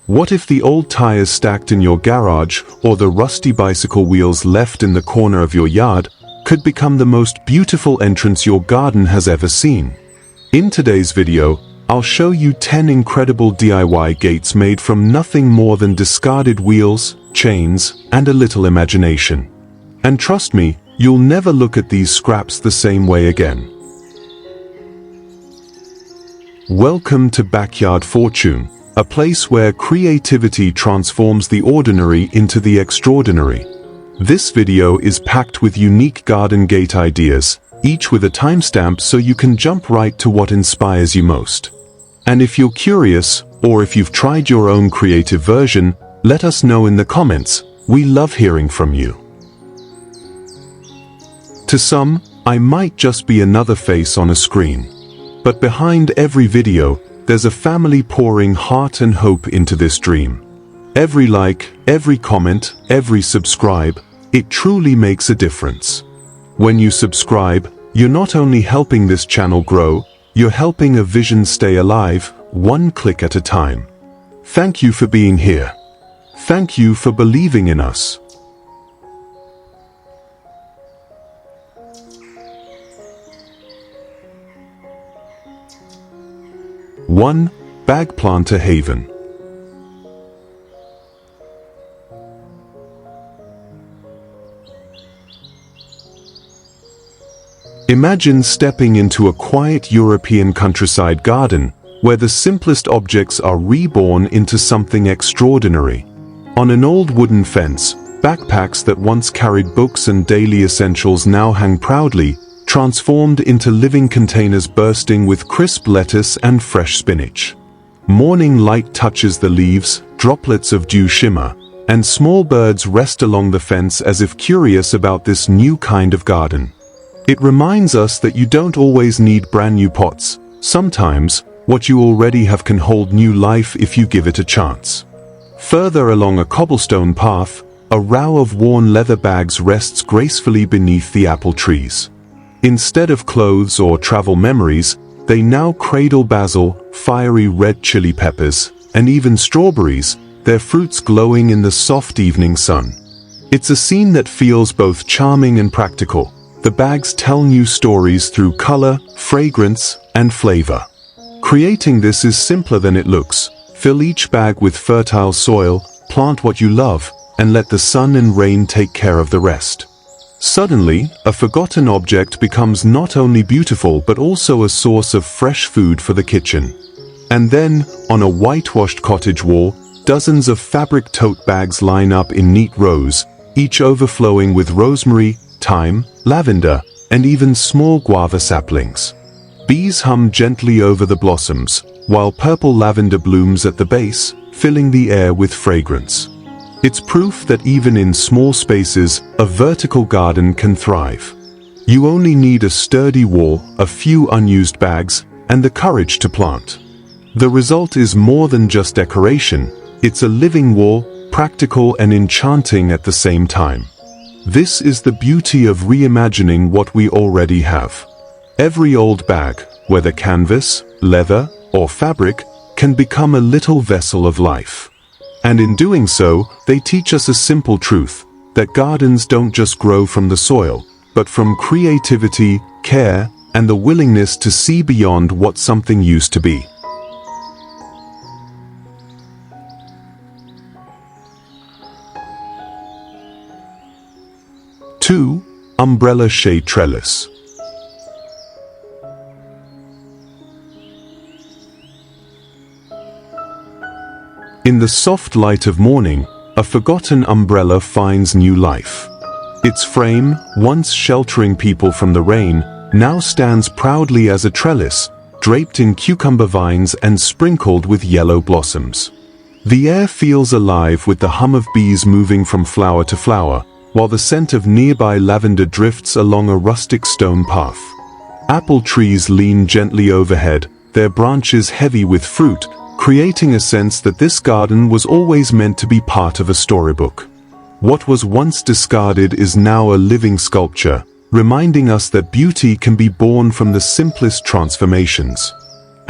What if the old tires stacked in your garage or the rusty bicycle wheels left in the corner of your yard could become the most beautiful entrance your garden has ever seen? In today's video, I'll show you 10 incredible DIY gates made from nothing more than discarded wheels, chains, and a little imagination. And trust me, you'll never look at these scraps the same way again. Welcome to Backyard Fortune, a place where creativity transforms the ordinary into the extraordinary. This video is packed with unique garden gate ideas, each with a timestamp so you can jump right to what inspires you most. And if you're curious, or if you've tried your own creative version, let us know in the comments. We love hearing from you. To some, I might just be another face on a screen. But behind every video, there's a family pouring heart and hope into this dream. Every like, every comment, every subscribe, it truly makes a difference. When you subscribe, you're not only helping this channel grow, you're helping a vision stay alive, one click at a time. Thank you for being here. Thank you for believing in us. One, Bag Planter Haven. Imagine stepping into a quiet European countryside garden, where the simplest objects are reborn into something extraordinary. On an old wooden fence, backpacks that once carried books and daily essentials now hang proudly, transformed into living containers bursting with crisp lettuce and fresh spinach. Morning light touches the leaves, droplets of dew shimmer, and small birds rest along the fence as if curious about this new kind of garden. It reminds us that you don't always need brand new pots. Sometimes, what you already have can hold new life if you give it a chance. Further along a cobblestone path, a row of worn leather bags rests gracefully beneath the apple trees. Instead of clothes or travel memories, they now cradle basil, fiery red chili peppers, and even strawberries, their fruits glowing in the soft evening sun. It's a scene that feels both charming and practical. The bags tell new stories through color, fragrance, and flavor. Creating this is simpler than it looks. Fill each bag with fertile soil, plant what you love, and let the sun and rain take care of the rest. Suddenly, a forgotten object becomes not only beautiful but also a source of fresh food for the kitchen. And then, on a whitewashed cottage wall, dozens of fabric tote bags line up in neat rows, each overflowing with rosemary, thyme, lavender, and even small guava saplings. Bees hum gently over the blossoms, while purple lavender blooms at the base, filling the air with fragrance. It's proof that even in small spaces, a vertical garden can thrive. You only need a sturdy wall, a few unused bags, and the courage to plant. The result is more than just decoration. It's a living wall, practical and enchanting at the same time. This is the beauty of reimagining what we already have. Every old bag, whether canvas, leather, or fabric, can become a little vessel of life. And in doing so, they teach us a simple truth, that gardens don't just grow from the soil, but from creativity, care, and the willingness to see beyond what something used to be. Two, Umbrella Shade Trellis. In the soft light of morning, a forgotten umbrella finds new life. Its frame, once sheltering people from the rain, now stands proudly as a trellis, draped in cucumber vines and sprinkled with yellow blossoms. The air feels alive with the hum of bees moving from flower to flower, while the scent of nearby lavender drifts along a rustic stone path. Apple trees lean gently overhead, their branches heavy with fruit, creating a sense that this garden was always meant to be part of a storybook. What was once discarded is now a living sculpture, reminding us that beauty can be born from the simplest transformations.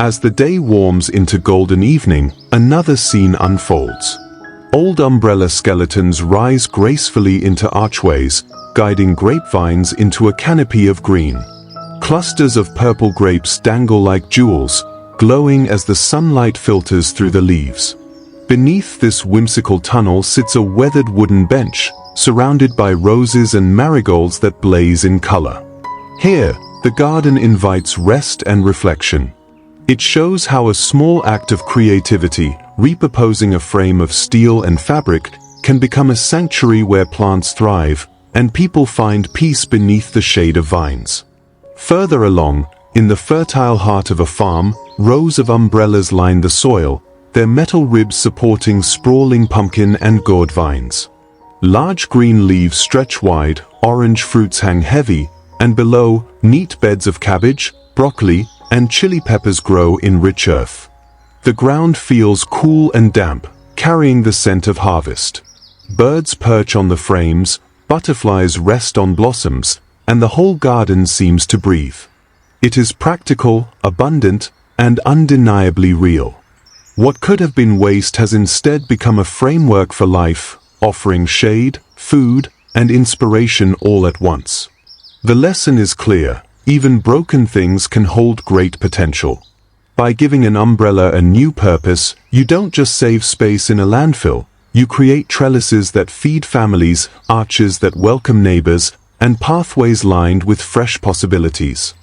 As the day warms into golden evening, another scene unfolds. Old umbrella skeletons rise gracefully into archways, guiding grapevines into a canopy of green. Clusters of purple grapes dangle like jewels, glowing as the sunlight filters through the leaves. Beneath this whimsical tunnel sits a weathered wooden bench, surrounded by roses and marigolds that blaze in color. Here, the garden invites rest and reflection. It shows how a small act of creativity, repurposing a frame of steel and fabric, can become a sanctuary where plants thrive, and people find peace beneath the shade of vines. Further along, in the fertile heart of a farm, rows of umbrellas line the soil, their metal ribs supporting sprawling pumpkin and gourd vines. Large green leaves stretch wide, orange fruits hang heavy, and below, neat beds of cabbage, broccoli, and chili peppers grow in rich earth. The ground feels cool and damp, carrying the scent of harvest. Birds perch on the frames, butterflies rest on blossoms, and the whole garden seems to breathe. It is practical, abundant, and undeniably real. What could have been waste has instead become a framework for life, offering shade, food, and inspiration all at once. The lesson is clear: even broken things can hold great potential. By giving an umbrella a new purpose, you don't just save space in a landfill, you create trellises that feed families, arches that welcome neighbors, and pathways lined with fresh possibilities.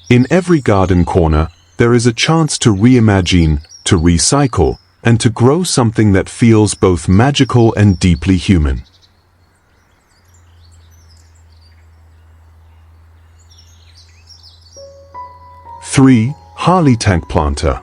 In every garden corner, there is a chance to reimagine, to recycle, and to grow something that feels both magical and deeply human. Three, Harley tank planter.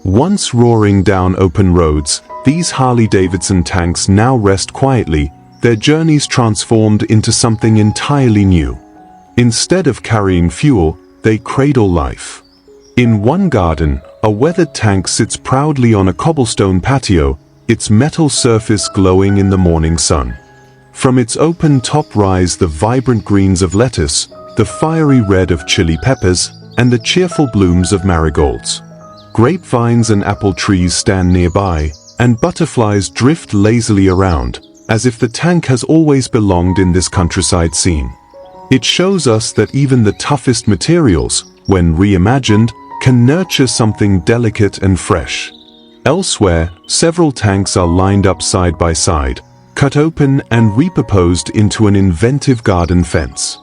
Once roaring down open roads, these Harley-Davidson tanks now rest quietly, their journeys transformed into something entirely new. Instead of carrying fuel, they cradle life. In one garden, a weathered tank sits proudly on a cobblestone patio, its metal surface glowing in the morning sun. From its open top rise the vibrant greens of lettuce, the fiery red of chili peppers, and the cheerful blooms of marigolds. Grapevines and apple trees stand nearby, and butterflies drift lazily around, as if the tank has always belonged in this countryside scene. It shows us that even the toughest materials, when reimagined, can nurture something delicate and fresh. Elsewhere, several tanks are lined up side by side, cut open and repurposed into an inventive garden fence.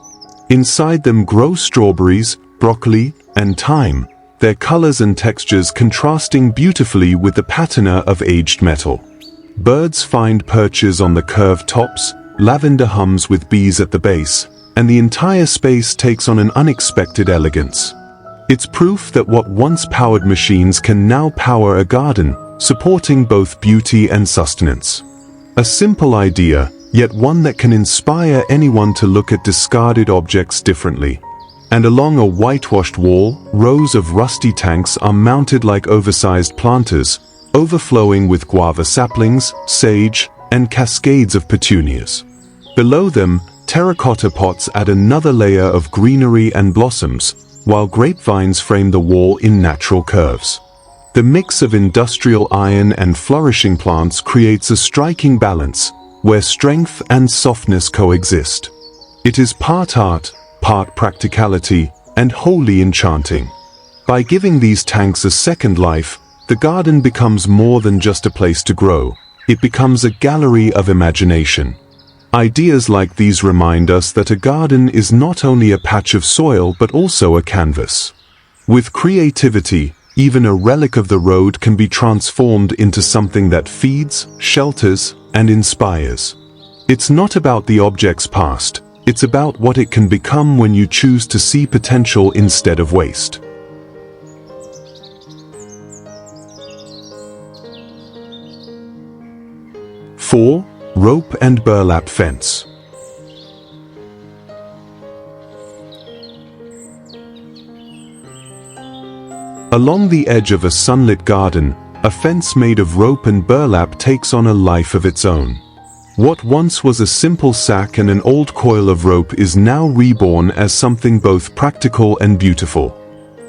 Inside them grow strawberries, broccoli, and thyme, their colors and textures contrasting beautifully with the patina of aged metal. Birds find perches on the curved tops, lavender hums with bees at the base, and the entire space takes on an unexpected elegance. It's proof that what once powered machines can now power a garden, supporting both beauty and sustenance. A simple idea, yet one that can inspire anyone to look at discarded objects differently. And along a whitewashed wall, rows of rusty tanks are mounted like oversized planters, overflowing with guava saplings, sage, and cascades of petunias. Below them, terracotta pots add another layer of greenery and blossoms, while grapevines frame the wall in natural curves. The mix of industrial iron and flourishing plants creates a striking balance, where strength and softness coexist. It is part art, part practicality, and wholly enchanting. By giving these tanks a second life, the garden becomes more than just a place to grow. It becomes a gallery of imagination. Ideas like these remind us that a garden is not only a patch of soil but also a canvas. With creativity, even a relic of the road can be transformed into something that feeds, shelters, and inspires. It's not about the object's past, it's about what it can become when you choose to see potential instead of waste. Four, rope and burlap fence. Along the edge of a sunlit garden, a fence made of rope and burlap takes on a life of its own. What once was a simple sack and an old coil of rope is now reborn as something both practical and beautiful.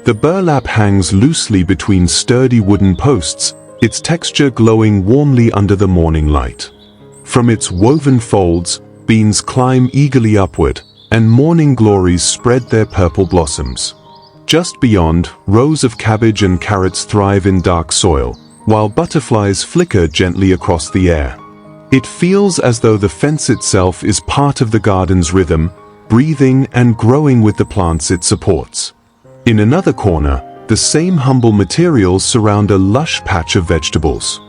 The burlap hangs loosely between sturdy wooden posts, its texture glowing warmly under the morning light. From its woven folds, beans climb eagerly upward, and morning glories spread their purple blossoms. Just beyond, rows of cabbage and carrots thrive in dark soil, while butterflies flicker gently across the air. It feels as though the fence itself is part of the garden's rhythm, breathing and growing with the plants it supports. In another corner, the same humble materials surround a lush patch of vegetables.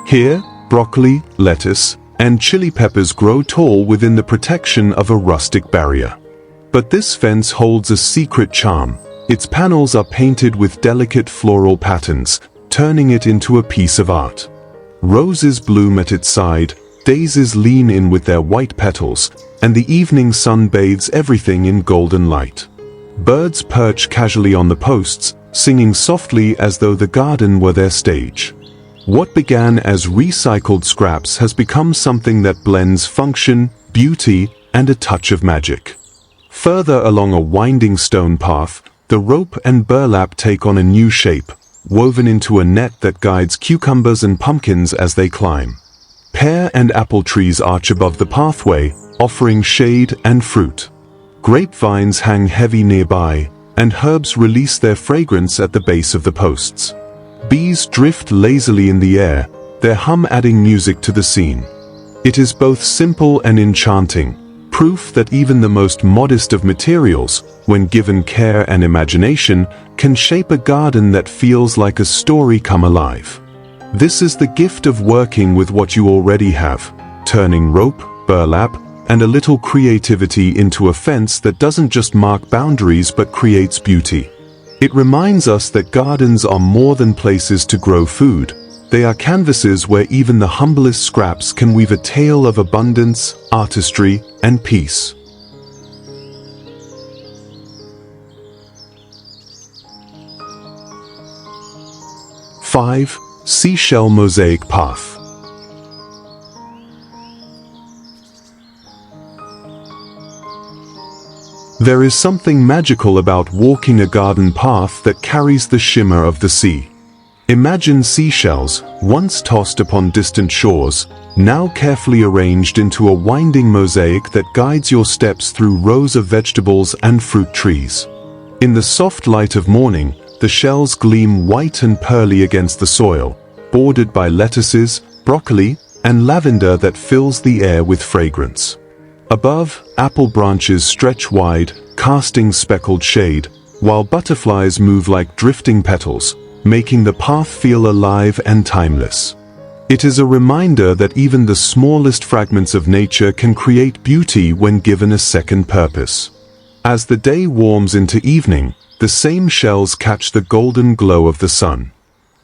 Here, broccoli, lettuce, and chili peppers grow tall within the protection of a rustic barrier. But this fence holds a secret charm. Its panels are painted with delicate floral patterns, turning it into a piece of art. Roses bloom at its side, daisies lean in with their white petals, and the evening sun bathes everything in golden light. Birds perch casually on the posts, singing softly as though the garden were their stage. What began as recycled scraps has become something that blends function, beauty, and a touch of magic. Further along a winding stone path, the rope and burlap take on a new shape, woven into a net that guides cucumbers and pumpkins as they climb. Pear and apple trees arch above the pathway, offering shade and fruit. Grapevines hang heavy nearby, and herbs release their fragrance at the base of the posts. Bees drift lazily in the air, their hum adding music to the scene. It is both simple and enchanting, proof that even the most modest of materials, when given care and imagination, can shape a garden that feels like a story come alive. This is the gift of working with what you already have, turning rope, burlap, and a little creativity into a fence that doesn't just mark boundaries but creates beauty. It reminds us that gardens are more than places to grow food. They are canvases where even the humblest scraps can weave a tale of abundance, artistry, and peace. Five. Seashell Mosaic Path. There is something magical about walking a garden path that carries the shimmer of the sea. Imagine seashells, once tossed upon distant shores, now carefully arranged into a winding mosaic that guides your steps through rows of vegetables and fruit trees. In the soft light of morning, the shells gleam white and pearly against the soil, bordered by lettuces, broccoli, and lavender that fills the air with fragrance. Above, apple branches stretch wide, casting speckled shade, while butterflies move like drifting petals, making the path feel alive and timeless. It is a reminder that even the smallest fragments of nature can create beauty when given a second purpose. As the day warms into evening, the same shells catch the golden glow of the sun.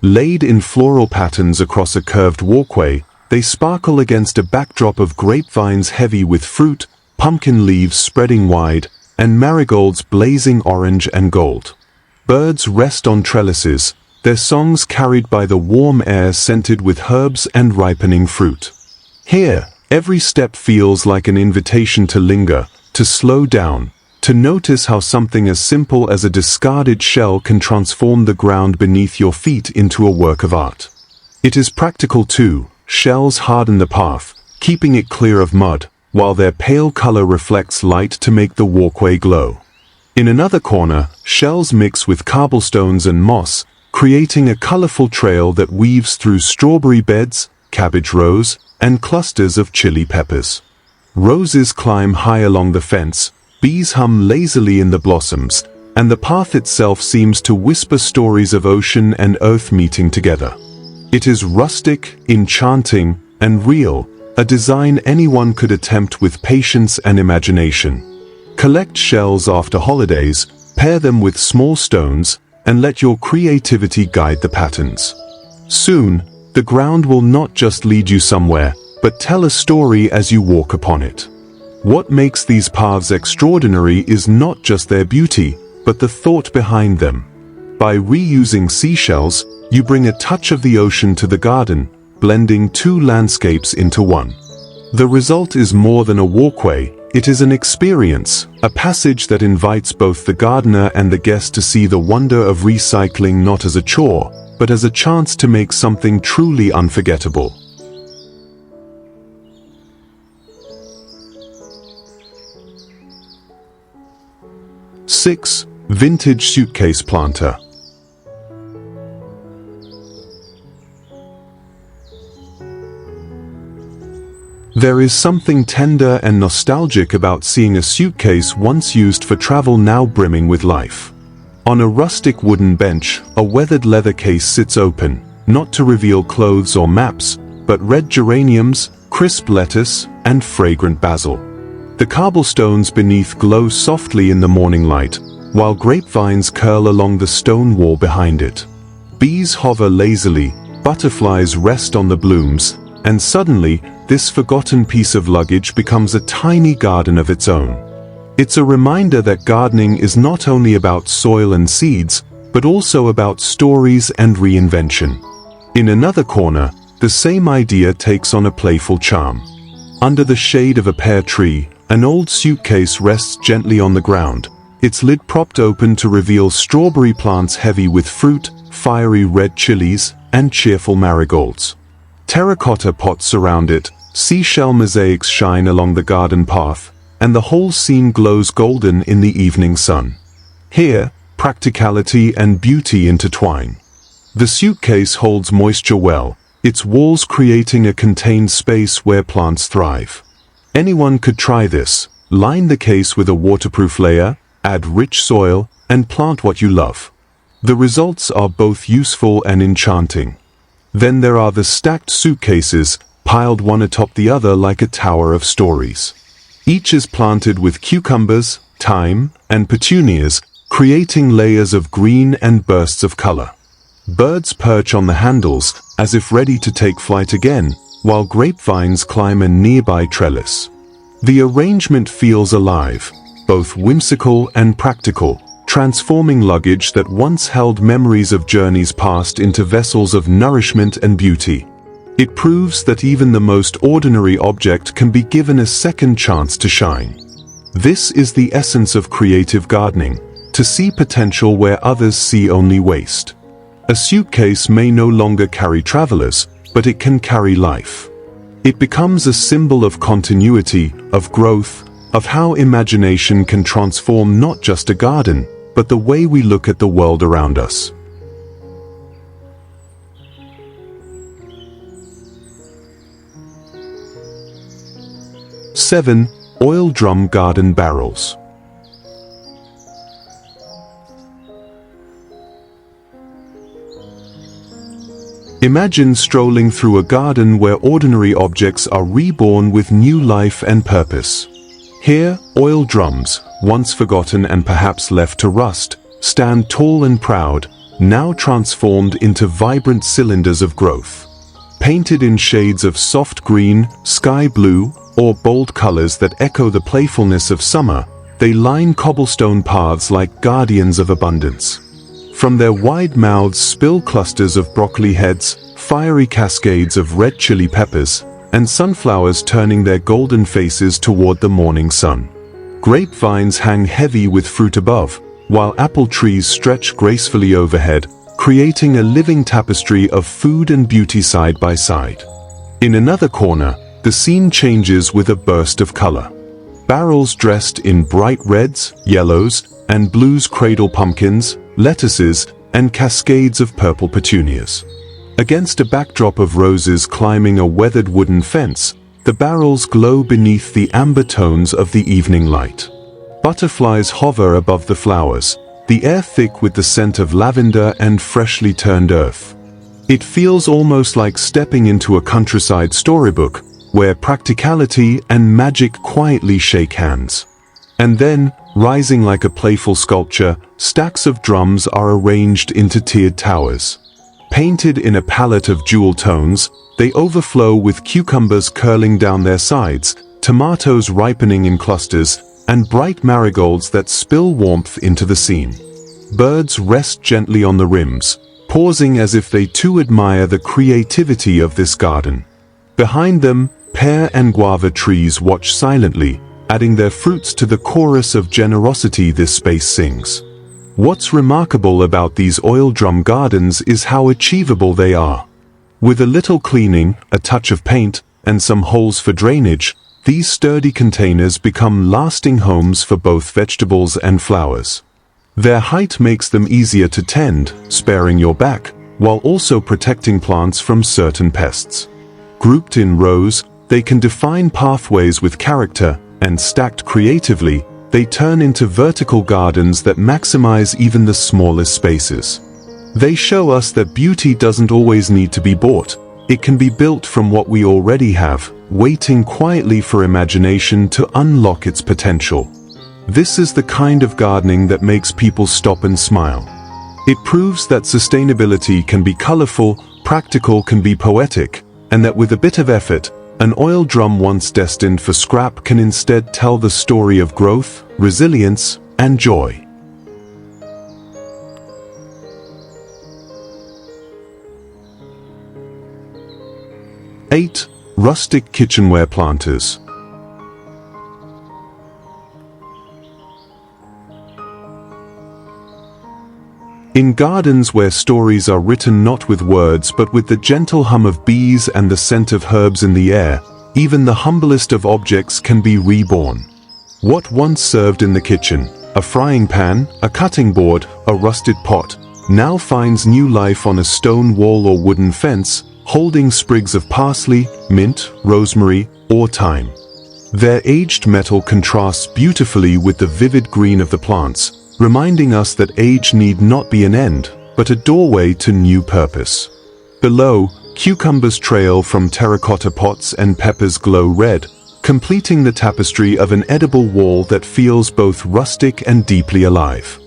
Laid in floral patterns across a curved walkway, they sparkle against a backdrop of grapevines heavy with fruit, pumpkin leaves spreading wide, and marigolds blazing orange and gold. Birds rest on trellises, their songs carried by the warm air scented with herbs and ripening fruit. Here, every step feels like an invitation to linger, to slow down, to notice how something as simple as a discarded shell can transform the ground beneath your feet into a work of art. It is practical too. Shells harden the path, keeping it clear of mud, while their pale color reflects light to make the walkway glow. In another corner, shells mix with cobblestones and moss, creating a colorful trail that weaves through strawberry beds, cabbage rows, and clusters of chili peppers. Roses climb high along the fence, bees hum lazily in the blossoms, and the path itself seems to whisper stories of ocean and earth meeting together. It is rustic, enchanting, and real, a design anyone could attempt with patience and imagination. Collect shells after holidays, pair them with small stones, and let your creativity guide the patterns. Soon, the ground will not just lead you somewhere, but tell a story as you walk upon it. What makes these paths extraordinary is not just their beauty, but the thought behind them. By reusing seashells, you bring a touch of the ocean to the garden, blending two landscapes into one. The result is more than a walkway, it is an experience, a passage that invites both the gardener and the guest to see the wonder of recycling not as a chore, but as a chance to make something truly unforgettable. Six, vintage suitcase planter. There is something tender and nostalgic about seeing a suitcase once used for travel now brimming with life. On a rustic wooden bench, a weathered leather case sits open, not to reveal clothes or maps, but red geraniums, crisp lettuce, and fragrant basil. The cobblestones beneath glow softly in the morning light, while grapevines curl along the stone wall behind it. Bees hover lazily, butterflies rest on the blooms, and suddenly, this forgotten piece of luggage becomes a tiny garden of its own. It's a reminder that gardening is not only about soil and seeds, but also about stories and reinvention. In another corner, the same idea takes on a playful charm. Under the shade of a pear tree, an old suitcase rests gently on the ground, its lid propped open to reveal strawberry plants heavy with fruit, fiery red chilies, and cheerful marigolds. Terracotta pots surround it, seashell mosaics shine along the garden path, and the whole scene glows golden in the evening sun. Here, practicality and beauty intertwine. The suitcase holds moisture well, its walls creating a contained space where plants thrive. Anyone could try this. Line the case with a waterproof layer, add rich soil, and plant what you love. The results are both useful and enchanting. Then there are the stacked suitcases, piled one atop the other like a tower of stories. Each is planted with cucumbers, thyme, and petunias, creating layers of green and bursts of color. Birds perch on the handles, as if ready to take flight again, while grapevines climb a nearby trellis. The arrangement feels alive, both whimsical and practical, transforming luggage that once held memories of journeys past into vessels of nourishment and beauty. It proves that even the most ordinary object can be given a second chance to shine. This is the essence of creative gardening, to see potential where others see only waste. A suitcase may no longer carry travelers, but it can carry life. It becomes a symbol of continuity, of growth, of how imagination can transform not just a garden, but the way we look at the world around us. Seven, oil drum garden barrels. Imagine strolling through a garden where ordinary objects are reborn with new life and purpose. Here, oil drums, once forgotten and perhaps left to rust, stand tall and proud, now transformed into vibrant cylinders of growth. Painted in shades of soft green, sky blue, or bold colors that echo the playfulness of summer, they line cobblestone paths like guardians of abundance. From their wide mouths spill clusters of broccoli heads, fiery cascades of red chili peppers, and sunflowers turning their golden faces toward the morning sun. Grapevines hang heavy with fruit above, while apple trees stretch gracefully overhead, creating a living tapestry of food and beauty side by side. In another corner, the scene changes with a burst of color. Barrels dressed in bright reds, yellows, and blues cradle pumpkins, lettuces, and cascades of purple petunias. Against a backdrop of roses climbing a weathered wooden fence, the barrels glow beneath the amber tones of the evening light. Butterflies hover above the flowers, the air thick with the scent of lavender and freshly turned earth. It feels almost like stepping into a countryside storybook, where practicality and magic quietly shake hands. And then, rising like a playful sculpture, stacks of drums are arranged into tiered towers. Painted in a palette of jewel tones, they overflow with cucumbers curling down their sides, tomatoes ripening in clusters, and bright marigolds that spill warmth into the scene. Birds rest gently on the rims, pausing as if they too admire the creativity of this garden. Behind them, pear and guava trees watch silently, adding their fruits to the chorus of generosity this space sings. What's remarkable about these oil drum gardens is how achievable they are. With a little cleaning, a touch of paint, and some holes for drainage, these sturdy containers become lasting homes for both vegetables and flowers. Their height makes them easier to tend, sparing your back, while also protecting plants from certain pests. Grouped in rows, they can define pathways with character, and stacked creatively, they turn into vertical gardens that maximize even the smallest spaces. They show us that beauty doesn't always need to be bought. It can be built from what we already have, waiting quietly for imagination to unlock its potential. This is the kind of gardening that makes people stop and smile. It proves that sustainability can be colorful, practical can be poetic, and that with a bit of effort, an oil drum once destined for scrap can instead tell the story of growth, resilience, and joy. Eight, rustic kitchenware planters. In gardens where stories are written not with words but with the gentle hum of bees and the scent of herbs in the air, even the humblest of objects can be reborn. What once served in the kitchen, a frying pan, a cutting board, a rusted pot, now finds new life on a stone wall or wooden fence, holding sprigs of parsley, mint, rosemary, or thyme. Their aged metal contrasts beautifully with the vivid green of the plants, reminding us that age need not be an end, but a doorway to new purpose. Below, cucumbers trail from terracotta pots and peppers glow red, completing the tapestry of an edible wall that feels both rustic and deeply alive.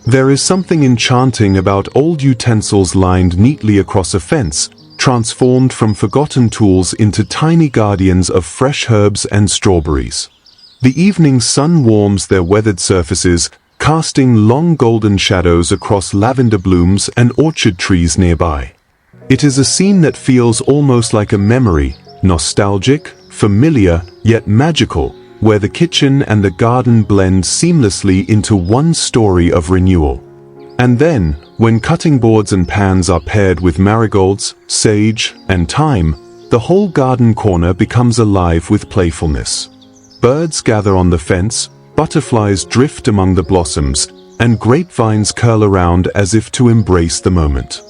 There is something enchanting about old utensils lined neatly across a fence, transformed from forgotten tools into tiny guardians of fresh herbs and strawberries. The evening sun warms their weathered surfaces, casting long golden shadows across lavender blooms and orchard trees nearby. It is a scene that feels almost like a memory, nostalgic, familiar, yet magical, where the kitchen and the garden blend seamlessly into one story of renewal. And then, when cutting boards and pans are paired with marigolds, sage, and thyme, the whole garden corner becomes alive with playfulness. Birds gather on the fence, butterflies drift among the blossoms, and grapevines curl around as if to embrace the moment.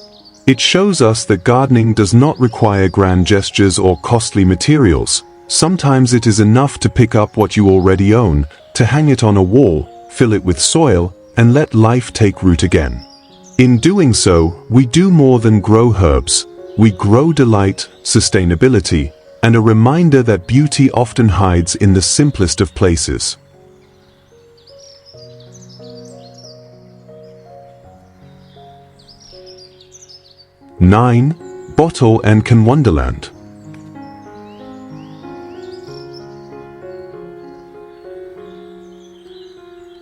It shows us that gardening does not require grand gestures or costly materials. Sometimes it is enough to pick up what you already own, to hang it on a wall, fill it with soil, and let life take root again. In doing so, we do more than grow herbs. We grow delight, sustainability, and a reminder that beauty often hides in the simplest of places. 9. Bottle and Can Wonderland.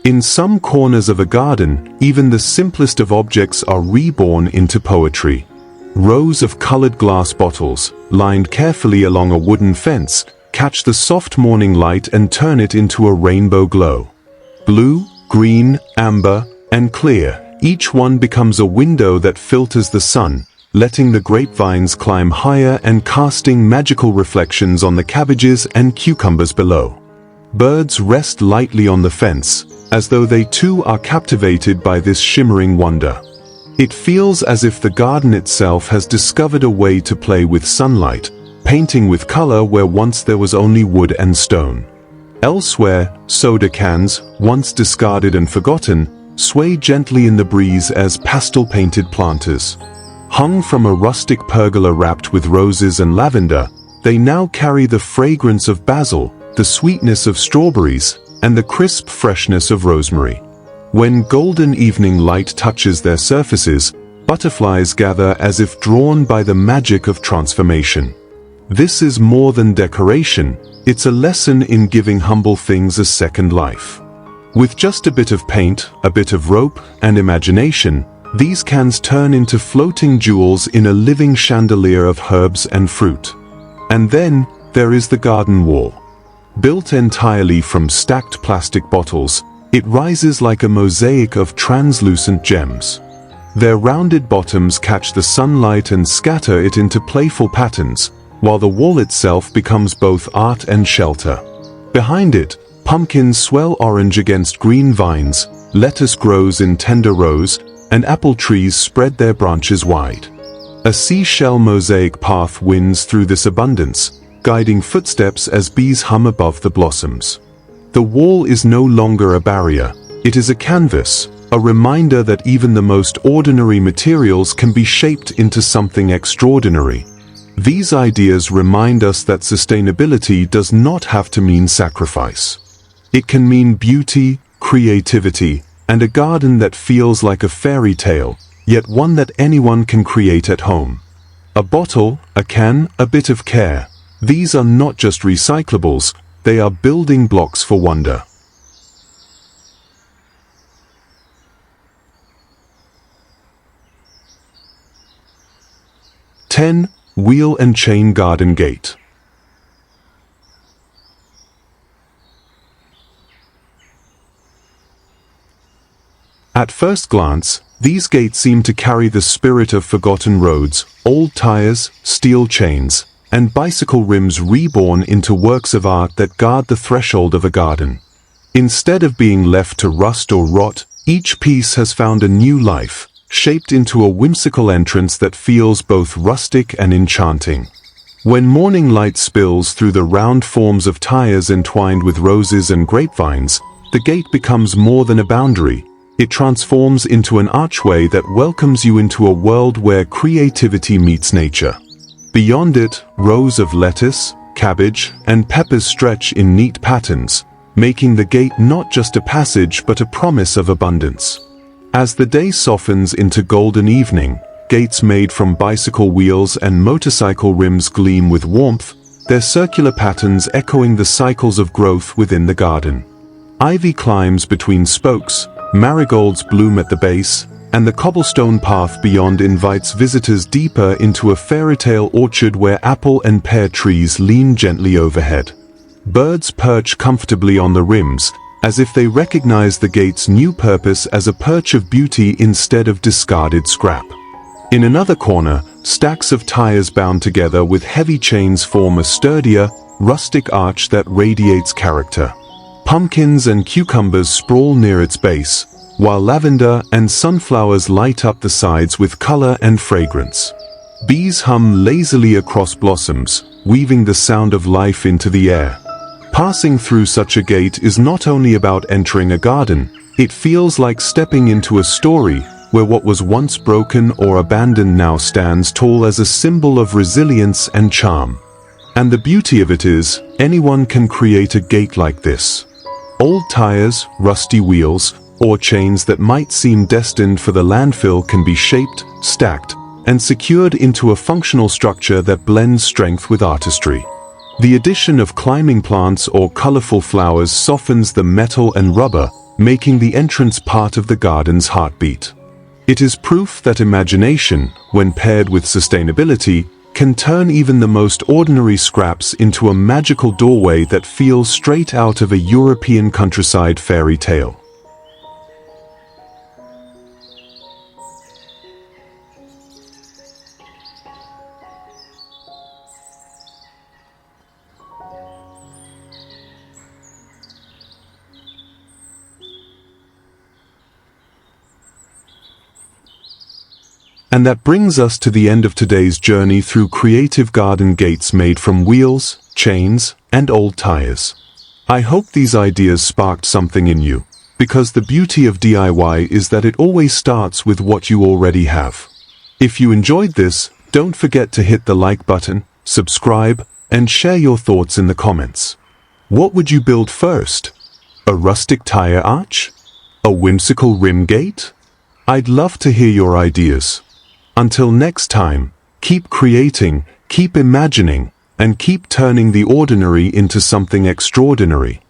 In some corners of a garden, even the simplest of objects are reborn into poetry. Rows of colored glass bottles, lined carefully along a wooden fence, catch the soft morning light and turn it into a rainbow glow. Blue, green, amber, and clear, each one becomes a window that filters the sun, letting the grapevines climb higher and casting magical reflections on the cabbages and cucumbers below. Birds rest lightly on the fence, as though they too are captivated by this shimmering wonder. It feels as if the garden itself has discovered a way to play with sunlight, painting with color where once there was only wood and stone. Elsewhere, soda cans, once discarded and forgotten, sway gently in the breeze as pastel-painted planters. Hung from a rustic pergola wrapped with roses and lavender, they now carry the fragrance of basil, the sweetness of strawberries, and the crisp freshness of rosemary. When golden evening light touches their surfaces, butterflies gather as if drawn by the magic of transformation. This is more than decoration, it's a lesson in giving humble things a second life. With just a bit of paint, a bit of rope, and imagination, these cans turn into floating jewels in a living chandelier of herbs and fruit. And then, there is the garden wall. Built entirely from stacked plastic bottles, it rises like a mosaic of translucent gems. Their rounded bottoms catch the sunlight and scatter it into playful patterns, while the wall itself becomes both art and shelter. Behind it, pumpkins swell orange against green vines, lettuce grows in tender rows, and apple trees spread their branches wide. A seashell mosaic path winds through this abundance, guiding footsteps as bees hum above the blossoms. The wall is no longer a barrier, it is a canvas, a reminder that even the most ordinary materials can be shaped into something extraordinary. These ideas remind us that sustainability does not have to mean sacrifice. It can mean beauty, creativity, and a garden that feels like a fairy tale, yet one that anyone can create at home. A bottle, a can, a bit of care. These are not just recyclables, they are building blocks for wonder. Wheel and chain garden gate. At first glance, these gates seem to carry the spirit of forgotten roads, old tires, steel chains, and bicycle rims reborn into works of art that guard the threshold of a garden. Instead of being left to rust or rot, each piece has found a new life, shaped into a whimsical entrance that feels both rustic and enchanting. When morning light spills through the round forms of tires entwined with roses and grapevines, the gate becomes more than a boundary. It transforms into an archway that welcomes you into a world where creativity meets nature. Beyond it, rows of lettuce, cabbage, and peppers stretch in neat patterns, making the gate not just a passage but a promise of abundance. As the day softens into golden evening, gates made from bicycle wheels and motorcycle rims gleam with warmth, their circular patterns echoing the cycles of growth within the garden. Ivy climbs between spokes, marigolds bloom at the base, and the cobblestone path beyond invites visitors deeper into a fairytale orchard where apple and pear trees lean gently overhead. Birds perch comfortably on the rims, as if they recognize the gate's new purpose as a perch of beauty instead of discarded scrap. In another corner, stacks of tires bound together with heavy chains form a sturdier, rustic arch that radiates character. Pumpkins and cucumbers sprawl near its base, while lavender and sunflowers light up the sides with color and fragrance. Bees hum lazily across blossoms, weaving the sound of life into the air. Passing through such a gate is not only about entering a garden, it feels like stepping into a story where what was once broken or abandoned now stands tall as a symbol of resilience and charm. And the beauty of it is, anyone can create a gate like this. Old tires, rusty wheels, or chains that might seem destined for the landfill can be shaped, stacked, and secured into a functional structure that blends strength with artistry. The addition of climbing plants or colorful flowers softens the metal and rubber, making the entrance part of the garden's heartbeat. It is proof that imagination, when paired with sustainability, can turn even the most ordinary scraps into a magical doorway that feels straight out of a European countryside fairy tale. And that brings us to the end of today's journey through creative garden gates made from wheels, chains, and old tires. I hope these ideas sparked something in you, because the beauty of DIY is that it always starts with what you already have. If you enjoyed this, don't forget to hit the like button, subscribe, and share your thoughts in the comments. What would you build first? A rustic tire arch? A whimsical rim gate? I'd love to hear your ideas. Until next time, keep creating, keep imagining, and keep turning the ordinary into something extraordinary.